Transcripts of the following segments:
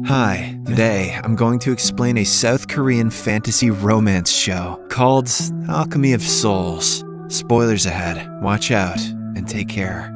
Hi, today I'm going to explain a South Korean fantasy romance show called Alchemy of Souls. Spoilers ahead, watch out, and take care.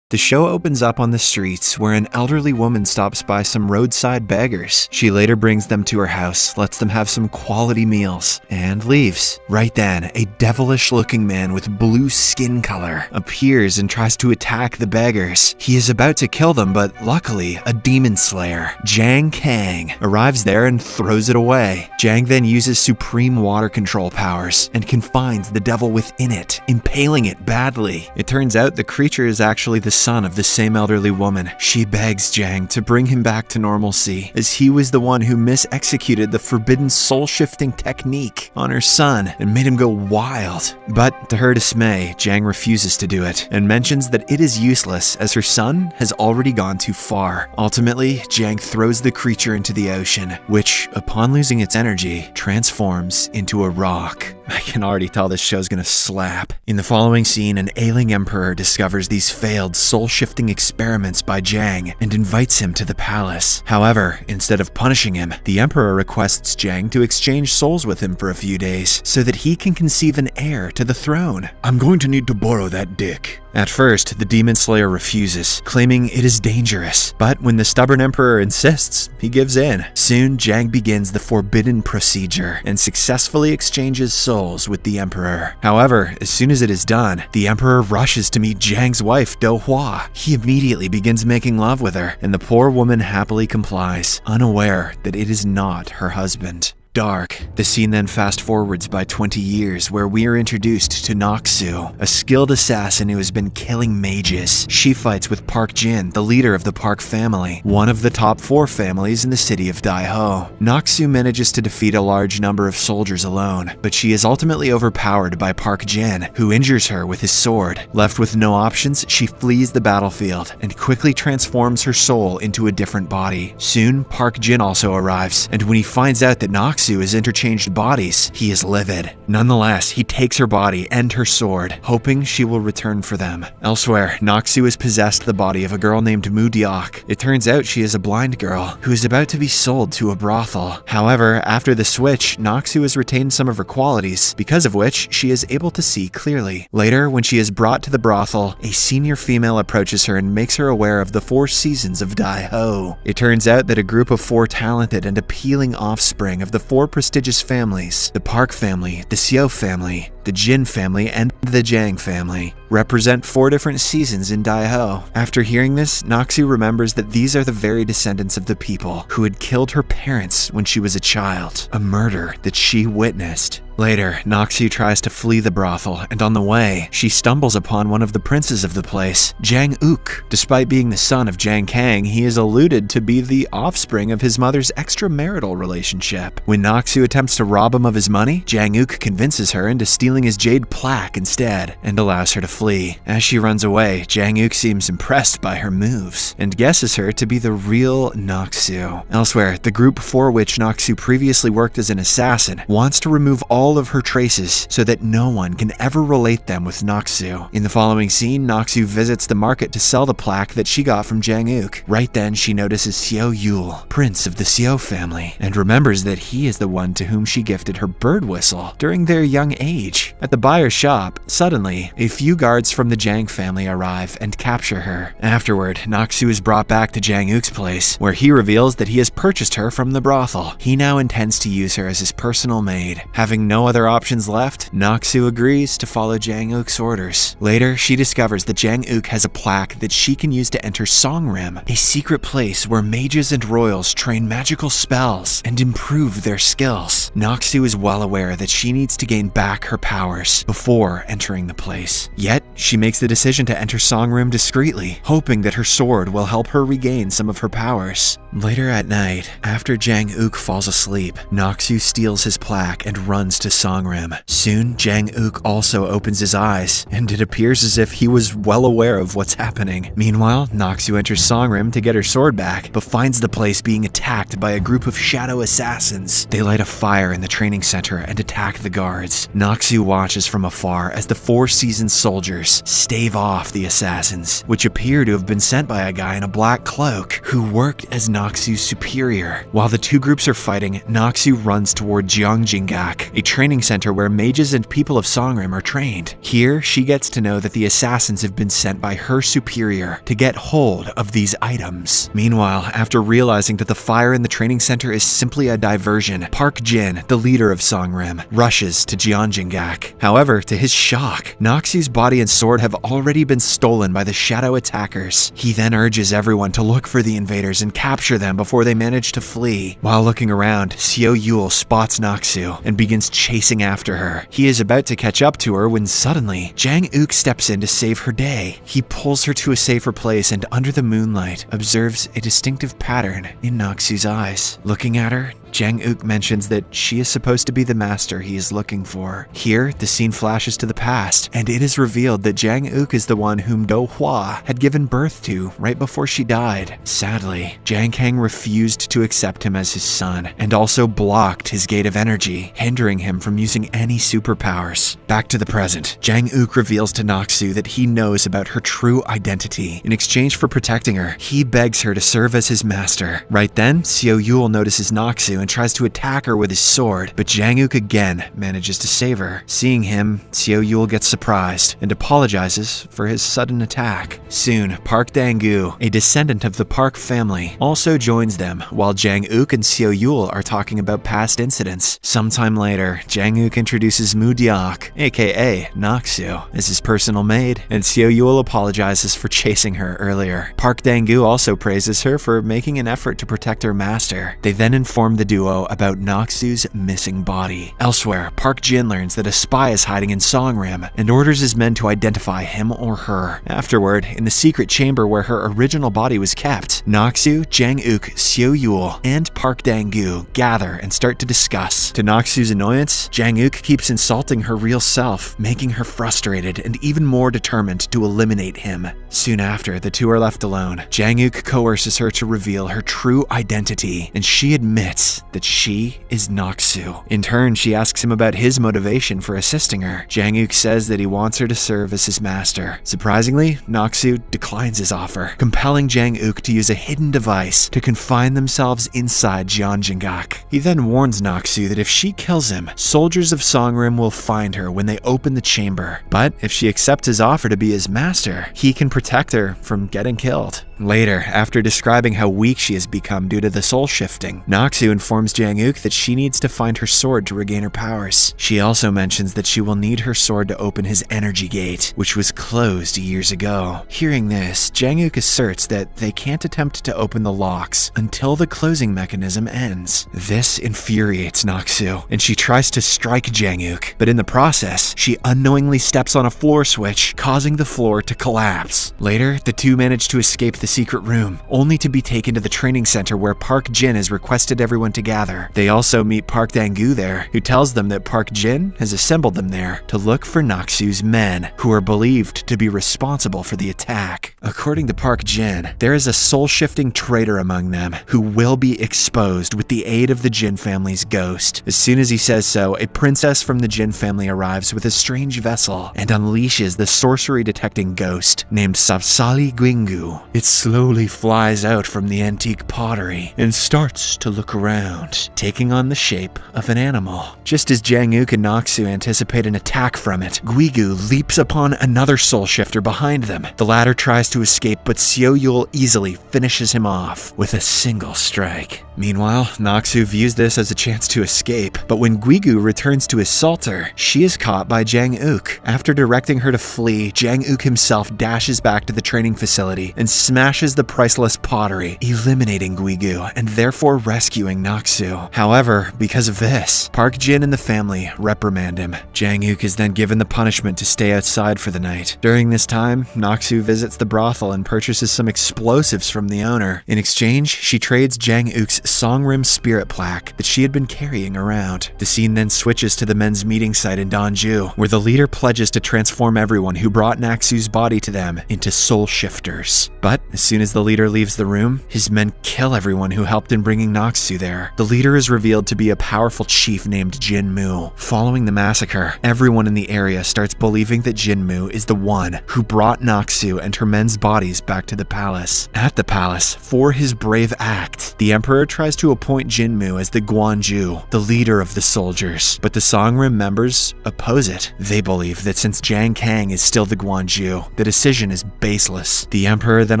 The show opens up on the streets where an elderly woman stops by some roadside beggars. She later brings them to her house, lets them have some quality meals, and leaves. Right then, a devilish-looking man with blue skin color appears and tries to attack the beggars. He is about to kill them, but luckily, a demon slayer, Jang Kang, arrives there and throws it away. Jang then uses supreme water control powers and confines the devil within it, impaling it badly. It turns out the creature is actually the son of the same elderly woman. She begs Jang to bring him back to normalcy, as he was the one who mis-executed the forbidden soul-shifting technique on her son and made him go wild. But to her dismay, Jang refuses to do it and mentions that it is useless as her son has already gone too far. Ultimately, Jang throws the creature into the ocean, which, upon losing its energy, transforms into a rock. I can already tell this show's gonna slap. In the following scene, an ailing emperor discovers these failed soul-shifting experiments by Jang and invites him to the palace. However, instead of punishing him, the emperor requests Jang to exchange souls with him for a few days so that he can conceive an heir to the throne. "I'm going to need to borrow that dick." At first, the demon slayer refuses, claiming it is dangerous. But when the stubborn emperor insists, he gives in. Soon, Jang begins the forbidden procedure and successfully exchanges souls with the emperor. However, as soon as it is done, the emperor rushes to meet Jang's wife, Do Hwa. He immediately begins making love with her, and the poor woman happily complies, unaware that it is not her husband. Dark. The scene then fast forwards by 20 years where we are introduced to Naksu, a skilled assassin who has been killing mages. She fights with Park Jin, the leader of the Park family, one of the top 4 families in the city of Daiho. Naksu manages to defeat a large number of soldiers alone, but she is ultimately overpowered by Park Jin, who injures her with his sword. Left with no options, she flees the battlefield and quickly transforms her soul into a different body. Soon, Park Jin also arrives, and when he finds out that Naksu is interchanged bodies, he is livid. Nonetheless, he takes her body and her sword, hoping she will return for them. Elsewhere, Naksu has possessed the body of a girl named Mudiok. It turns out she is a blind girl who is about to be sold to a brothel. However, after the switch, Naksu has retained some of her qualities, because of which she is able to see clearly. Later, when she is brought to the brothel, a senior female approaches her and makes her aware of the 4 seasons of Daiho. It turns out that a group of 4 talented and appealing offspring of the 4 prestigious families, the Park family, the Seo family, the Jin family, and the Jang family, represent 4 different seasons in Daiho. After hearing this, Naksu remembers that these are the very descendants of the people who had killed her parents when she was a child, a murder that she witnessed. Later, Naksu tries to flee the brothel, and on the way, she stumbles upon one of the princes of the place, Jang Uk. Despite being the son of Jang Kang, he is alluded to be the offspring of his mother's extramarital relationship. When Naksu attempts to rob him of his money, Jang Uk convinces her into stealing his jade plaque instead, and allows her to flee. As she runs away, Jang Uk seems impressed by her moves, and guesses her to be the real Naksu. Elsewhere, the group for which Naksu previously worked as an assassin wants to remove all of her traces so that no one can ever relate them with Naksu. In the following scene, Naksu visits the market to sell the plaque that she got from Jang Uk. Right then, she notices Seo Yul, prince of the Seo family, and remembers that he is the one to whom she gifted her bird whistle during their young age. At the buyer's shop, suddenly, a few guards from the Jang family arrive and capture her. Afterward, Naksu is brought back to Jang Uk's place, where he reveals that he has purchased her from the brothel. He now intends to use her as his personal maid. Having no other options left, Naksu agrees to follow Jang Uk's orders. Later, she discovers that Jang Uk has a plaque that she can use to enter Songrim, a secret place where mages and royals train magical spells and improve their skills. Naksu is well aware that she needs to gain back her powers before entering the place. Yet, she makes the decision to enter Songrim discreetly, hoping that her sword will help her regain some of her powers. Later at night, after Jang Uk falls asleep, Naksu steals his plaque and runs to Songrim. Soon, Jang-uk also opens his eyes, and it appears as if he was well aware of what's happening. Meanwhile, Naksu enters Songrim to get her sword back, but finds the place being attacked by a group of shadow assassins. They light a fire in the training center and attack the guards. Naksu watches from afar as the Four Seasons soldiers stave off the assassins, which appear to have been sent by a guy in a black cloak who worked as Naksu's superior. While the two groups are fighting, Naksu runs toward Gyeongjinggak, a training center where mages and people of Songrim are trained. Here, she gets to know that the assassins have been sent by her superior to get hold of these items. Meanwhile, after realizing that the fire in the training center is simply a diversion, Park Jin, the leader of Songrim, rushes to Gyeongjinggak. However, to his shock, Naksu's body and sword have already been stolen by the shadow attackers. He then urges everyone to look for the invaders and capture them before they manage to flee. While looking around, Seo Yul spots Naksu and begins chasing after her. He is about to catch up to her when suddenly, Jang-uk steps in to save her day. He pulls her to a safer place and under the moonlight, observes a distinctive pattern in Naksu's eyes. Looking at her, Jang-uk mentions that she is supposed to be the master he is looking for. Here, the scene flashes to the past, and it is revealed that Jang-uk is the one whom Do-hwa had given birth to right before she died. Sadly, Jang-kang refused to accept him as his son, and also blocked his gate of energy, hindering him from using any superpowers. Back to the present, Jang-uk reveals to Naksu that he knows about her true identity. In exchange for protecting her, he begs her to serve as his master. Right then, Seo Yul notices Naksu and tries to attack her with his sword, but Jang-uk again manages to save her. Seeing him, Seo Yul gets surprised and apologizes for his sudden attack. Soon, Park Dang-gu, a descendant of the Park family, also joins them, while Jang-uk and Seo Yul are talking about past incidents. Sometime later, Jang-uk introduces Mu-deok, aka Naksu, as his personal maid, and Seo Yul apologizes for chasing her earlier. Park Dang-gu also praises her for making an effort to protect her master. They then inform the duo about Naksu's missing body. Elsewhere, Park Jin learns that a spy is hiding in Songrim and orders his men to identify him or her. Afterward, in the secret chamber where her original body was kept, Naksu, Jang-uk, Seo Yul, and Park Dang-gu gather and start to discuss. To Naksu's annoyance, Jang-uk keeps insulting her real self, making her frustrated and even more determined to eliminate him. Soon after, the two are left alone. Jang-uk coerces her to reveal her true identity, and she admits that she is Naksu. In turn, she asks him about his motivation for assisting her. Jang-uk says that he wants her to serve as his master. Surprisingly, Naksu declines his offer, compelling Jang-uk to use a hidden device to confine themselves inside Gyeongjinggak. He then warns Naksu that if she kills him, soldiers of Songrim will find her when they open the chamber. But if she accepts his offer to be his master, he can protect her from getting killed. Later, after describing how weak she has become due to the soul shifting, Naksu informs Jang-uk that she needs to find her sword to regain her powers. She also mentions that she will need her sword to open his energy gate, which was closed years ago. Hearing this, Jang-uk asserts that they can't attempt to open the locks until the closing mechanism ends. This infuriates Naksu, and she tries to strike Jang-uk, but in the process, she unknowingly steps on a floor switch, causing the floor to collapse. Later, the two manage to escape the secret room, only to be taken to the training center where Park Jin has requested everyone to gather. They also meet Park Dang-gu there, who tells them that Park Jin has assembled them there to look for Naksu's men, who are believed to be responsible for the attack. According to Park Jin, there is a soul-shifting traitor among them who will be exposed with the aid of the Jin family's ghost. As soon as he says so, a princess from the Jin family arrives with a strange vessel and unleashes the sorcery-detecting ghost named Sapsali Gwingu. It slowly flies out from the antique pottery and starts to look around, taking on the shape of an animal. Just as Jang-uk and Naksu anticipate an attack from it, Guigu leaps upon another soul shifter behind them. The latter tries to escape, but Seo Yul easily finishes him off with a single strike. Meanwhile, Naksu views this as a chance to escape, but when Guigu returns to assault her, she is caught by Jang-uk. After directing her to flee, Jang-uk himself dashes back to the training facility and smashes the priceless pottery, eliminating Guigu and therefore rescuing Naksu. Naksu. However, because of this, Park Jin and the family reprimand him. Jang-uk is then given the punishment to stay outside for the night. During this time, Naksu visits the brothel and purchases some explosives from the owner. In exchange, she trades Jang-uk's Songrim spirit plaque that she had been carrying around. The scene then switches to the men's meeting site in Donju, where the leader pledges to transform everyone who brought Naksu's body to them into soul shifters. But as soon as the leader leaves the room, his men kill everyone who helped in bringing Naksu there. The leader is revealed to be a powerful chief named Jinmu. Following the massacre, everyone in the area starts believing that Jinmu is the one who brought Naksu and her men's bodies back to the palace. At the palace, for his brave act, the emperor tries to appoint Jinmu as the Guanju, the leader of the soldiers, but the Songrim members oppose it. They believe that since Jang Kang is still the Guanju, the decision is baseless. The emperor then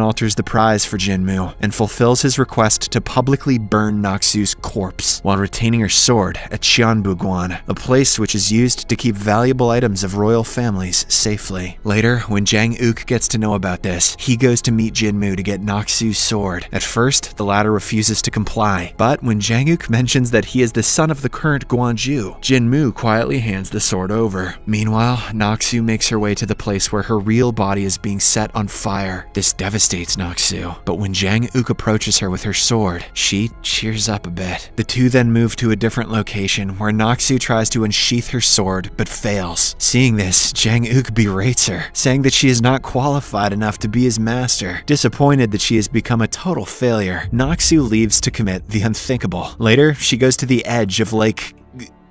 alters the prize for Jinmu and fulfills his request to publicly burn Naksu's corpse while retaining her sword at Qianbuguan, a place which is used to keep valuable items of royal families safely. Later, when Jang-uk gets to know about this, he goes to meet Jinmu to get Naksu's sword. At first, the latter refuses to comply, but when Jang-uk mentions that he is the son of the current Guanju, Jinmu quietly hands the sword over. Meanwhile, Naksu makes her way to the place where her real body is being set on fire. This devastates Naksu, but when Jang-uk approaches her with her sword, she cheers up a bit. The two then move to a different location where Naksu tries to unsheath her sword but fails. Seeing this, Jang-uk berates her, saying that she is not qualified enough to be his master. Disappointed that she has become a total failure, Naksu leaves to commit the unthinkable. Later, she goes to the edge of Lake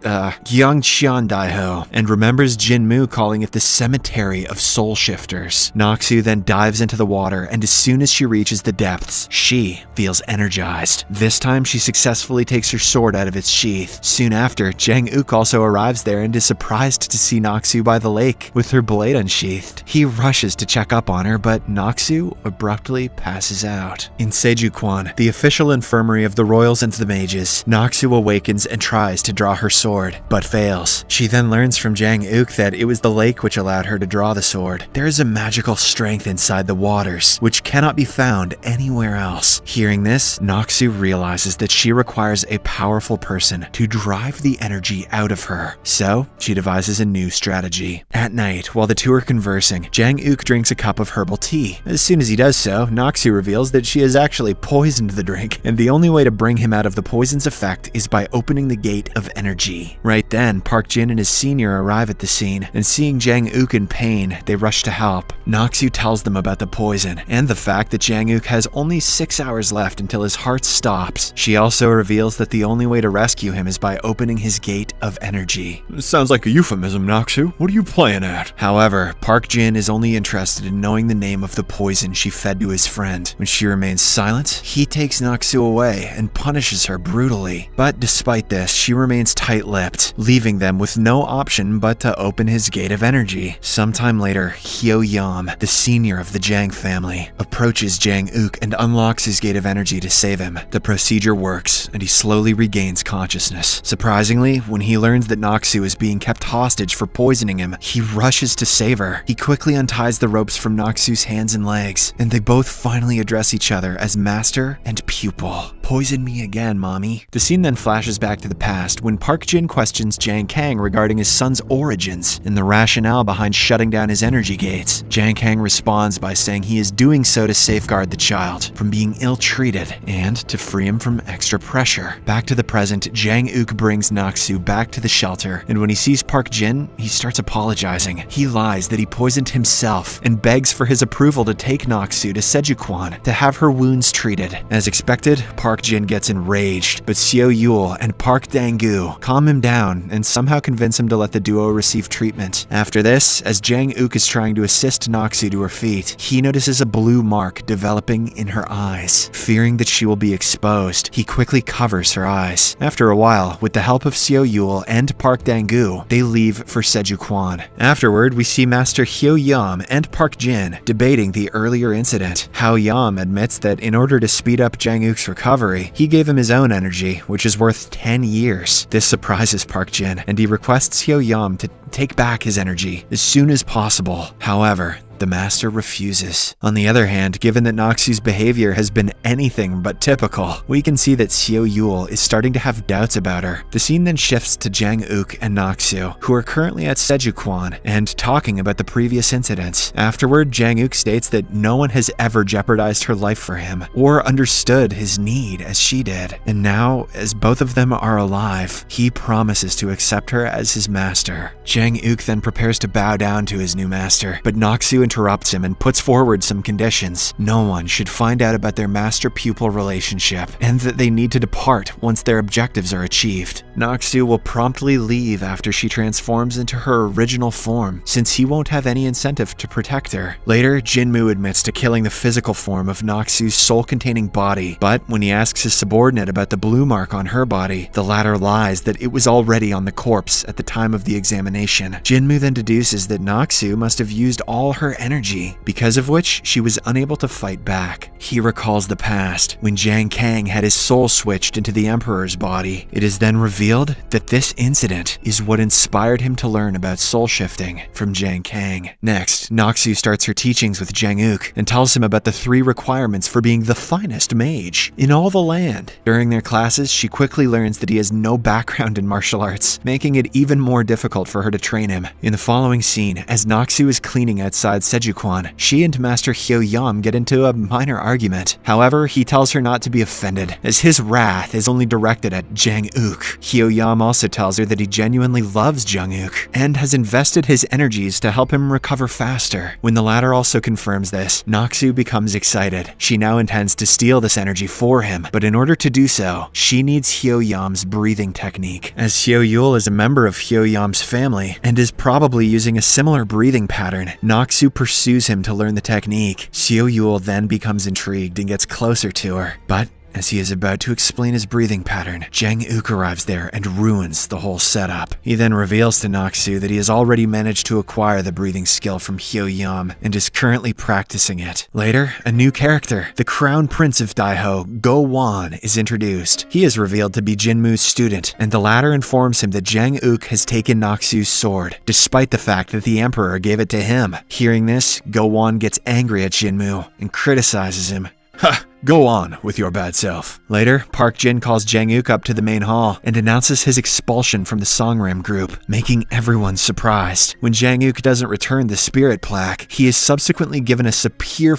Gyeongcheon-daeho and remembers Jinmu calling it the cemetery of soul shifters. Naksu then dives into the water, and as soon as she reaches the depths, she feels energized. This time she successfully takes her sword out of its sheath. Soon after, Jang-uk also arrives there and is surprised to see Naksu by the lake with her blade unsheathed. He rushes to check up on her, but Naksu abruptly passes out. In Sejukwan, the official infirmary of the royals and the mages, Naksu awakens and tries to draw her sword, but fails. She then learns from Jang-uk that it was the lake which allowed her to draw the sword. There is a magical strength inside the waters, which cannot be found anywhere else. Hearing this, Naksu realizes that she requires a powerful person to drive the energy out of her. So, she devises a new strategy. At night, while the two are conversing, Jang-uk drinks a cup of herbal tea. As soon as he does so, Naksu reveals that she has actually poisoned the drink, and the only way to bring him out of the poison's effect is by opening the gate of energy. Right then, Park Jin and his senior arrive at the scene, and seeing Jang-uk in pain, they rush to help. Naksu tells them about the poison, and the fact that Jang-uk has only 6 hours left until his heart stops. She also reveals that the only way to rescue him is by opening his gate of energy. Sounds like a euphemism, Naksu. What are you playing at? However, Park Jin is only interested in knowing the name of the poison she fed to his friend. When she remains silent, he takes Naksu away and punishes her brutally. But despite this, she remains tight-lipped, leaving them with no option but to open his gate of energy. Sometime later, Hyo-yam, the senior of the Jang family, approaches Jang-uk and unlocks his gate of energy to save him. The procedure works, and he slowly regains consciousness. Surprisingly, when he learns that Naksu is being kept hostage for poisoning him, he rushes to save her. He quickly unties the ropes from Naksu's hands and legs, and they both finally address each other as master and pupil. Poison me again, mommy. The scene then flashes back to the past when Park Jin questions Jang Kang regarding his son's origins and the rationale behind shutting down his energy gates. Jang Kang responds by saying he is doing so to safeguard the child from being ill-treated and to free him from extra pressure. Back to the present, Jang-uk brings Naksu back to the shelter, and when he sees Park Jin, he starts apologizing. He lies that he poisoned himself and begs for his approval to take Naksu to Sejukwan to have her wounds treated. As expected, Park Jin gets enraged, but Seo Yul and Park Dang-gu calm him down and somehow convince him to let the duo receive treatment. After this, as Jang-uk is trying to assist Naksu to her feet, he notices a blue mark developing in her eyes. Fearing that she will be exposed, he quickly covers her eyes. After a while, with the help of Seo Yul and Park Dang-gu, they leave for Sejukwan. Afterward, we see Master Hyo-yam and Park Jin debating the earlier incident. Hyo-yam admits that in order to speed up Jang-uk's recovery, he gave him his own energy, which is worth 10 years. This surprises Park Jin, and he requests Hyo-yam to take back his energy as soon as possible. However, the master refuses. On the other hand, given that Noxu's behavior has been anything but typical, we can see that Xiao Yul is starting to have doubts about her. The scene then shifts to Jang Uk and Noxu, who are currently at Sejuquan and talking about the previous incidents. Afterward, Jang Uk states that no one has ever jeopardized her life for him or understood his need as she did. And now, as both of them are alive, he promises to accept her as his master. Jang Uk then prepares to bow down to his new master, but Noxu interrupts him and puts forward some conditions. No one should find out about their master-pupil relationship, and that they need to depart once their objectives are achieved. Noxu will promptly leave after she transforms into her original form, since he won't have any incentive to protect her. Later, Jinmu admits to killing the physical form of Noxu's soul-containing body, but when he asks his subordinate about the blue mark on her body, the latter lies that it was already on the corpse at the time of the examination. Jinmu then deduces that Noxu must have used all her energy, because of which she was unable to fight back. He recalls the past, when Jiang Kang had his soul switched into the Emperor's body. It is then revealed that this incident is what inspired him to learn about soul shifting from Jiang Kang. Next, Noxu starts her teachings with Jang Uk and tells him about the 3 requirements for being the finest mage in all the land. During their classes, she quickly learns that he has no background in martial arts, making it even more difficult for her to train him. In the following scene, as Noxu is cleaning outside Sejuquan, she and Master Hyo Yam get into a minor argument. However, he tells her not to be offended, as his wrath is only directed at Jang Uk. Hyo Yam also tells her that he genuinely loves Jang Uk and has invested his energies to help him recover faster. When the latter also confirms this, Noxu becomes excited. She now intends to steal this energy for him, but in order to do so, she needs Hyo Yam's breathing technique. As Xiao Yul is a member of Hyo Yam's family and is probably using a similar breathing pattern, Noxu pursues him to learn the technique. Xiao Yul then becomes intrigued and gets closer to her, but as he is about to explain his breathing pattern, Jang Uk arrives there and ruins the whole setup. He then reveals to Noxu that he has already managed to acquire the breathing skill from Hyo Yam and is currently practicing it. Later, a new character, the Crown Prince of Daiho, Go Wan, is introduced. He is revealed to be Jinmu's student, and the latter informs him that Jang Uk has taken Noxu's sword, despite the fact that the Emperor gave it to him. Hearing this, Go Wan gets angry at Jinmu and criticizes him. Ha! Go on with your bad self. Later, Park Jin calls Jang Uk up to the main hall and announces his expulsion from the Songram group, making everyone surprised. When Jang Uk doesn't return the spirit plaque, he is subsequently given a severe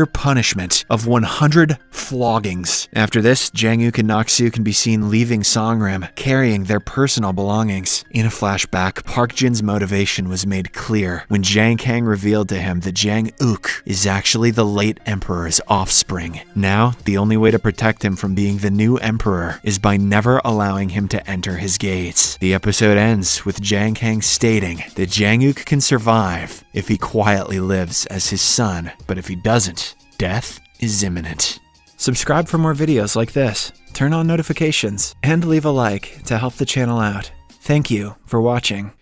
punishment of 100 floggings. After this, Jang Uk and Noxu can be seen leaving Songram, carrying their personal belongings. In a flashback, Park Jin's motivation was made clear when Jiang Kang revealed to him that Jang Uk is actually the late Emperor's offspring. Now, the only way to protect him from being the new Emperor is by never allowing him to enter his gates. The episode ends with Jiang Kang stating that Jang Uk can survive if he quietly lives as his son, but if he doesn't, death is imminent. Subscribe for more videos like this, turn on notifications, and leave a like to help the channel out. Thank you for watching.